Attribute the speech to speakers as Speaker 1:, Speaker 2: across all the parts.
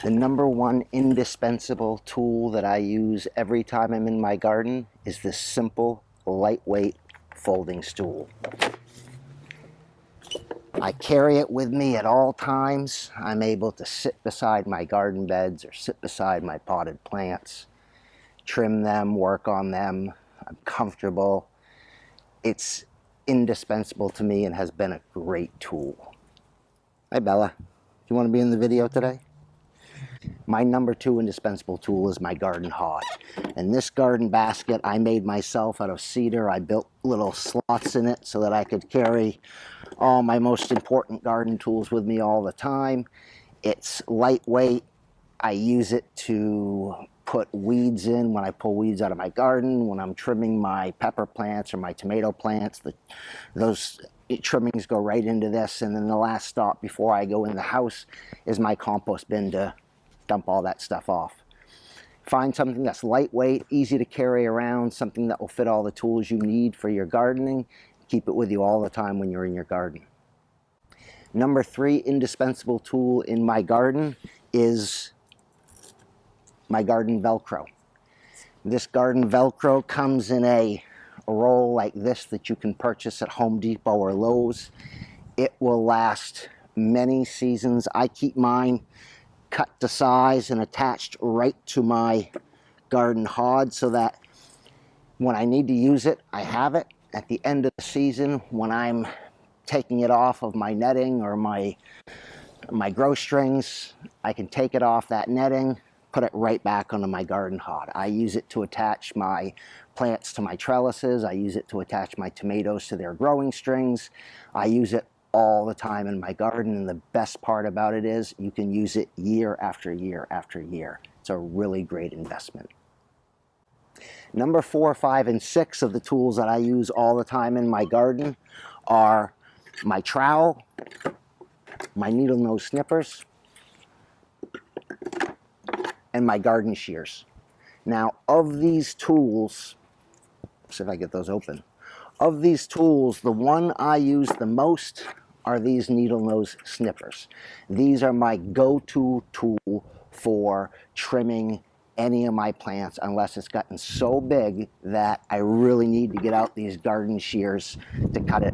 Speaker 1: The number one indispensable tool that I use every time I'm in my garden is this simple, lightweight folding stool. I carry it with me at all times. I'm able to sit beside my garden beds or sit beside my potted plants, trim them, work on them. I'm comfortable. It's indispensable to me and has been a great tool. Hi Bella, do you want to be in the video today? My number two indispensable tool is my Garden Hod. And this garden basket I made myself out of cedar. I built little slots in it so that I could carry all my most important garden tools with me all the time. It's lightweight. I use it to put weeds in when I pull weeds out of my garden, when I'm trimming my pepper plants or my tomato plants. Those trimmings go right into this. And then the last stop before I go in the house is my compost bin to dump all that stuff off. Find something that's lightweight, easy to carry around, something that will fit all the tools you need for your gardening. Keep it with you all the time when you're in your garden. Number three indispensable tool in my garden is my garden Velcro. This garden Velcro comes in a roll like this that you can purchase at Home Depot or Lowe's. It will last many seasons. I keep mine cut to size and attached right to my Garden Hod so that when I need to use it, I have it. At the end of the season, when I'm taking it off of my netting or my grow strings, I can take it off that netting, put it right back onto my Garden Hod. I use it to attach my plants to my trellises. I use it to attach my tomatoes to their growing strings. I use it all the time in my garden, and the best part about it is you can use it year after year after year. It's a really great investment. Number 4, 5, and 6 of the tools that I use all the time in my garden are my trowel, my needle nose snippers, and my garden shears. Now, of these tools, let's see if I get those open. Of these tools, the one I use the most are these needle nose snippers. These are my go-to tool for trimming any of my plants unless it's gotten so big that I really need to get out these garden shears to cut it.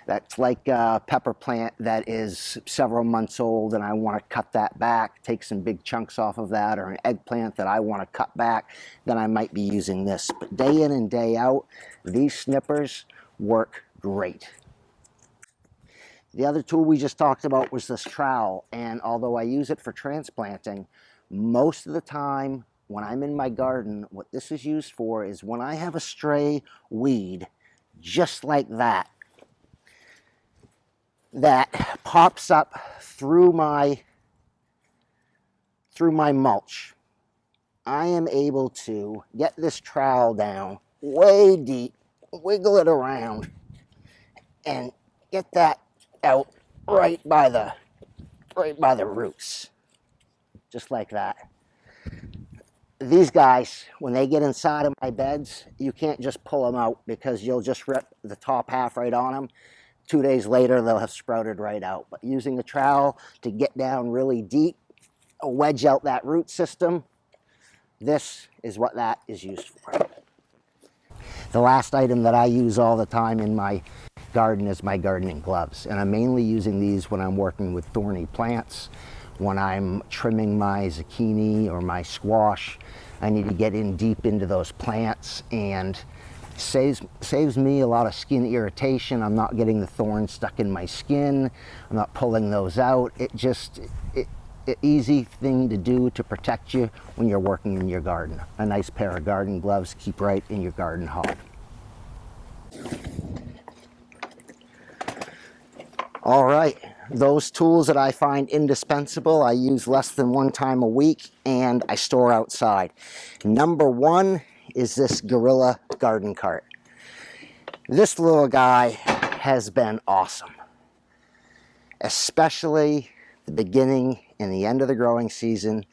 Speaker 1: That's like a pepper plant that is several months old and I want to cut that back, take some big chunks off of that, or an eggplant that I want to cut back, then I might be using this. But day in and day out, these snippers work great. The other tool we just talked about was this trowel, and although I use it for transplanting, most of the time when I'm in my garden, what this is used for is when I have a stray weed, just like that pops up through my mulch. I am able to get this trowel down way deep, wiggle it around, and get that out right by the roots, just like that. These guys, when they get inside of my beds, you can't just pull them out because you'll just rip the top half right on them. 2 days later, they'll have sprouted right out. But using the trowel to get down really deep, wedge out that root system, this is what that is used for. The last item that I use all the time in my garden is my gardening gloves. And I'm mainly using these when I'm working with thorny plants, when I'm trimming my zucchini or my squash. I need to get in deep into those plants, and saves me a lot of skin irritation. I'm not getting the thorns stuck in my skin. I'm not pulling those out. An easy thing to do to protect you when you're working in your garden. A nice pair of garden gloves keep right in your Garden Hod. All right, those tools that I find indispensable, I use less than one time a week, and I store outside. Number 1 is this Gorilla garden cart. This little guy has been awesome, especially the beginning and the end of the growing season,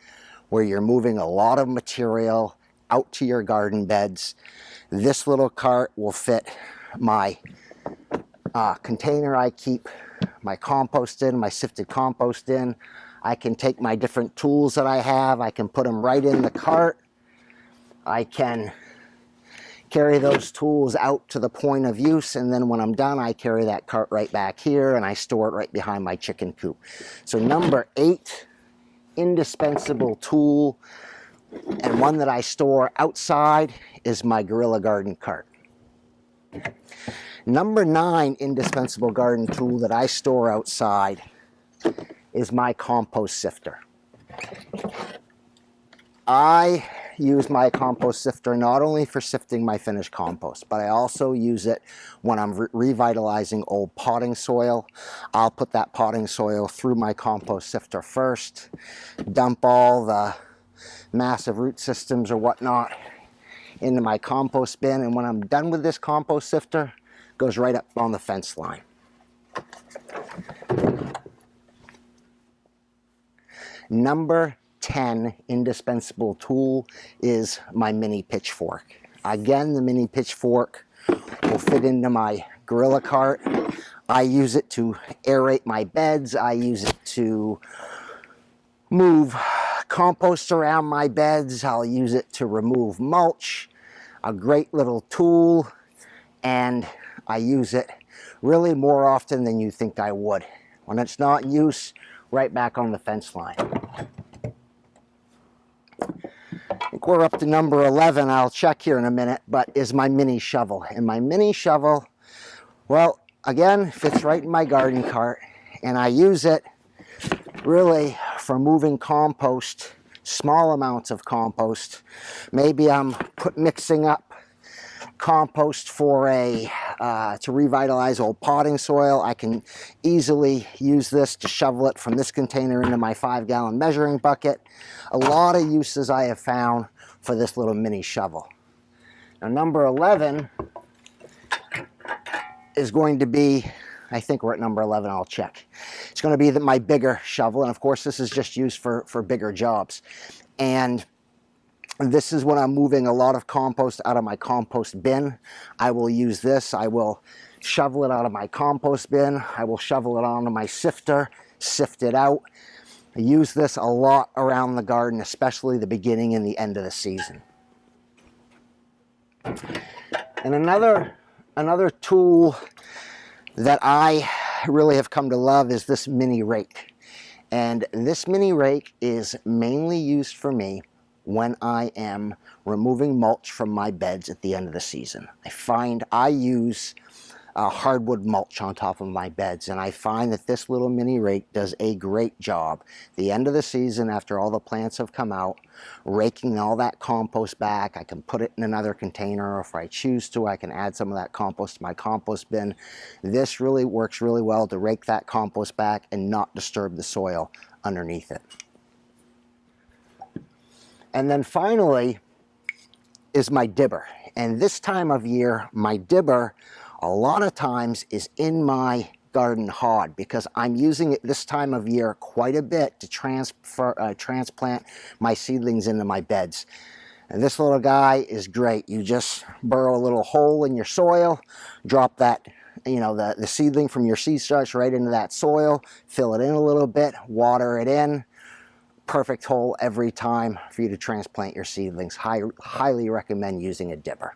Speaker 1: where you're moving a lot of material out to your garden beds. This little cart will fit my container I keep my compost in, my sifted compost in. I can take my different tools that I have, I can put them right in the cart. I can carry those tools out to the point of use, and then when I'm done, I carry that cart right back here and I store it right behind my chicken coop. So number 8 indispensable tool, and one that I store outside, is my Gorilla Garden cart. Number 9 indispensable garden tool that I store outside is my compost sifter. I use my compost sifter not only for sifting my finished compost, but I also use it when I'm revitalizing old potting soil. I'll put that potting soil through my compost sifter first, dump all the massive root systems or whatnot into my compost bin, and when I'm done with this compost sifter, it goes right up on the fence line. Number 10 indispensable tool is my mini pitchfork. Again, the mini pitchfork will fit into my Gorilla cart. I use it to aerate my beds. I use it to move compost around my beds. I'll use it to remove mulch. A great little tool, and I use it really more often than you think I would. When it's not in use, right back on the fence line. I think we're up to number 11, I'll check here in a minute, but is my mini shovel. And my mini shovel, well, again, fits right in my garden cart, and I use it really for moving compost, small amounts of compost. Maybe I'm mixing up compost for to revitalize old potting soil. I can easily use this to shovel it from this container into my 5-gallon measuring bucket. A lot of uses I have found for this little mini shovel. Now number 11 is going to be, I think we're at number 11, I'll check. It's going to be my bigger shovel, and of course this is just used for bigger jobs. And this is when I'm moving a lot of compost out of my compost bin. I will use this. I will shovel it out of my compost bin. I will shovel it onto my sifter, sift it out. I use this a lot around the garden, especially the beginning and the end of the season. And another tool that I really have come to love is this Mini-Rake. And this Mini-Rake is mainly used for me when I am removing mulch from my beds at the end of the season. I find I use hardwood mulch on top of my beds, and I find that this little mini rake does a great job. The end of the season, after all the plants have come out, raking all that compost back. I can put it in another container, or if I choose to, I can add some of that compost to my compost bin. This really works really well to rake that compost back and not disturb the soil underneath it. And then finally is my dibber. And this time of year, my dibber a lot of times is in my Garden Hod, because I'm using it this time of year quite a bit to transplant my seedlings into my beds. And this little guy is great. You just burrow a little hole in your soil, drop that, the seedling from your seed starts right into that soil, fill it in a little bit, water it in. Perfect hole every time for you to transplant your seedlings. Highly recommend using a dibber.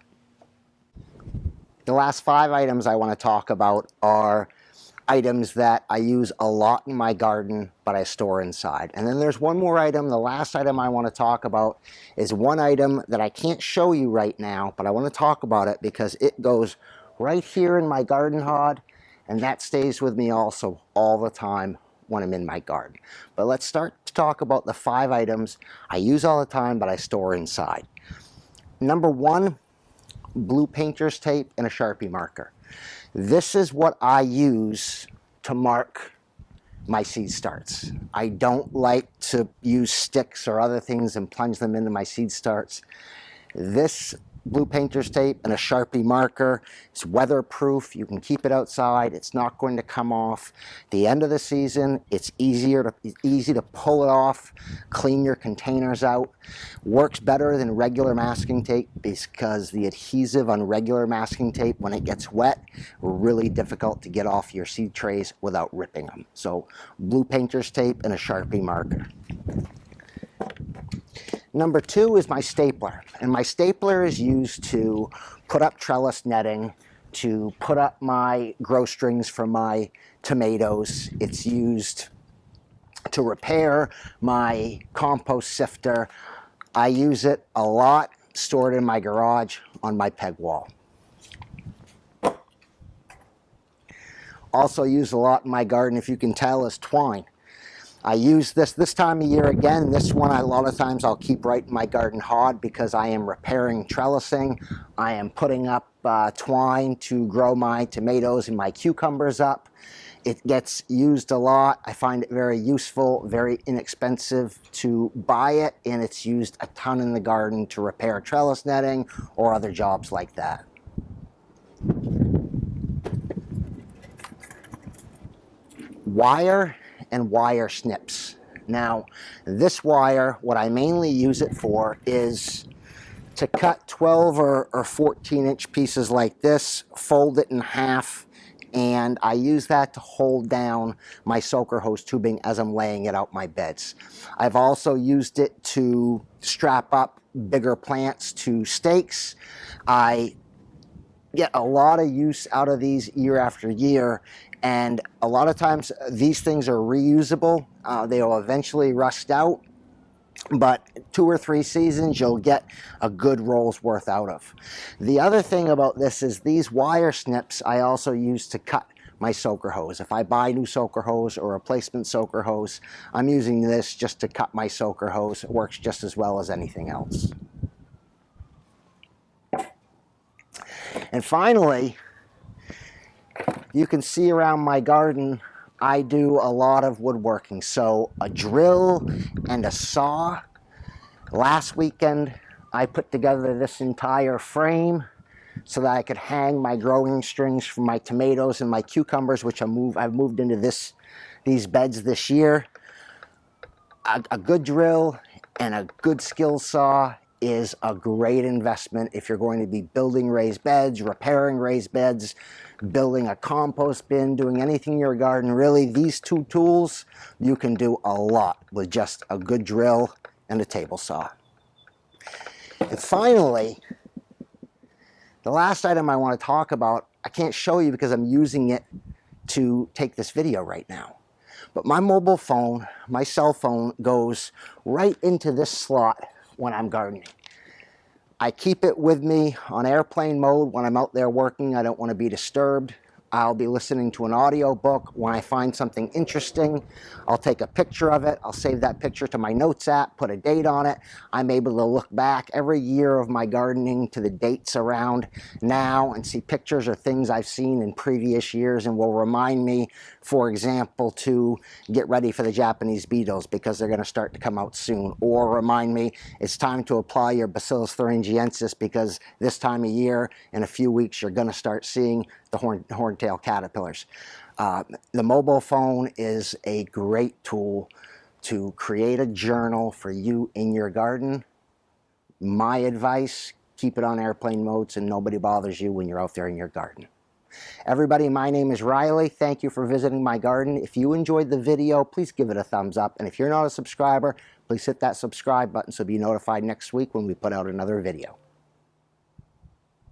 Speaker 1: The last 5 items I want to talk about are items that I use a lot in my garden, but I store inside. And then there's one more item. The last item I want to talk about is one item that I can't show you right now, but I want to talk about it because it goes right here in my Garden Hod, and that stays with me also all the time when I'm in my garden. But let's start to talk about the 5 items I use all the time, but I store inside. Number 1, blue painter's tape and a Sharpie marker. This is what I use to mark my seed starts. I don't like to use sticks or other things and plunge them into my seed starts. This blue painter's tape and a Sharpie marker. It's weatherproof. You can keep it outside. It's not going to come off. At the end of the season, it's easy to pull it off, clean your containers out. Works better than regular masking tape because the adhesive on regular masking tape, when it gets wet, really difficult to get off your seed trays without ripping them. So blue painter's tape and a Sharpie marker. Number 2 is my stapler, and my stapler is used to put up trellis netting, to put up my grow strings for my tomatoes. It's used to repair my compost sifter. I use it a lot, stored in my garage on my peg wall. Also used a lot in my garden, if you can tell, is twine. I use this time of year again. This one, a lot of times I'll keep right in my Garden Hod because I am repairing trellising. I am putting up twine to grow my tomatoes and my cucumbers up. It gets used a lot. I find it very useful, very inexpensive to buy it, and it's used a ton in the garden to repair trellis netting or other jobs like that. Wire and wire snips. Now, this wire, what I mainly use it for is to cut 12 or 14-inch pieces like this, fold it in half, and I use that to hold down my soaker hose tubing as I'm laying it out my beds. I've also used it to strap up bigger plants to stakes. I get a lot of use out of these year after year, and a lot of times these things are reusable. They will eventually rust out, but 2 or 3 seasons you'll get a good roll's worth out of. The other thing about this is these wire snips I also use to cut my soaker hose. If I buy new soaker hose or replacement soaker hose, I'm using this just to cut my soaker hose. It works just as well as anything else. And finally, you can see around my garden, I do a lot of woodworking. So a drill and a saw. Last weekend, I put together this entire frame so that I could hang my growing strings for my tomatoes and my cucumbers, which I've moved into these beds this year. A good drill and a good skill saw is a great investment if you're going to be building raised beds, repairing raised beds, building a compost bin, doing anything in your garden. Really, these 2 tools, you can do a lot with just a good drill and a table saw. And finally, the last item I want to talk about, I can't show you because I'm using it to take this video right now. But my mobile phone, my cell phone, goes right into this slot when I'm gardening. I keep it with me on airplane mode when I'm out there working. I don't want to be disturbed. I'll be listening to an audio book. When I find something interesting, I'll take a picture of it. I'll save that picture to my notes app, put a date on it. I'm able to look back every year of my gardening to the dates around now and see pictures or things I've seen in previous years, and will remind me, for example, to get ready for the Japanese beetles because they're going to start to come out soon, or remind me it's time to apply your Bacillus thuringiensis because this time of year, in a few weeks, you're going to start seeing the horntail caterpillars. The mobile phone is a great tool to create a journal for you in your garden. My advice, keep it on airplane mode so nobody bothers you when you're out there in your garden. Everybody, my name is Riley. Thank you for visiting my garden. If you enjoyed the video, please give it a thumbs up. And if you're not a subscriber, please hit that subscribe button so be notified next week when we put out another video.